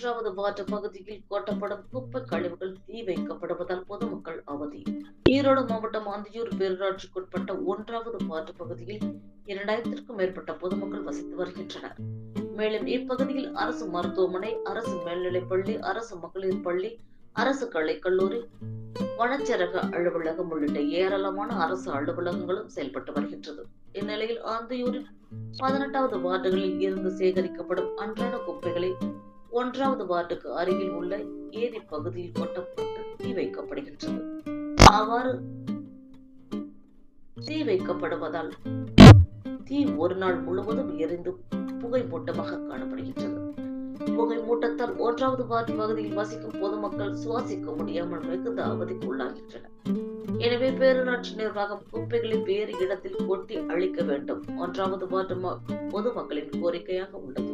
ஒன்றாவது வார்டு பகுதியில் கொட்டப்படும் குப்பை கழிவுகள் தீ வைக்கப்படுவதால் பொதுமக்கள் அவதி. ஈரோடு மாவட்டம் அந்தியூர் பேரூராட்சிக்குட்பட்ட ஒன்றாவது வார்டு பகுதியில் 2000க்கும் மேற்பட்ட பொதுமக்கள் வசித்து வருகின்றனர். மேலும் இப்பகுதியில் அரசு மருத்துவமனை, அரசு மேல்நிலைப்பள்ளி, அரசு மகளிர் பள்ளி, அரசு கலைக்கல்லூரி, வனச்சரக அலுவலகம் உள்ளிட்ட ஏராளமான அரசு அலுவலகங்களும் செயல்பட்டு வருகின்றது. இந்நிலையில் அந்தியூரில் 18வது வார்டுகளில் இருந்து சேகரிக்கப்படும் அன்றாட குப்பைகளை 1வது வார்டுக்கு அருகில் உள்ள ஏரி பகுதியில் கொட்டப்பட்டு தீ வைக்கப்படுகின்றது. அவ்வாறு தீ வைக்கப்படுவதால் தீ ஒரு நாள் முழுவதும் எரிந்து புகை மூட்டமாக காணப்படுகின்றது. புகை மூட்டத்தால் 1வது வார்டு பகுதியில் வசிக்கும் பொதுமக்கள் சுவாசிக்க முடியாமல் மிகுந்த அவதிக்கு உள்ளாகின்றனர். எனவே பேரூராட்சி நிர்வாகம் குப்பைகளை வேறு இடத்தில் கொட்டி அழிக்க வேண்டும் 1வது வார்டு பொதுமக்களின் கோரிக்கையாக உள்ளது.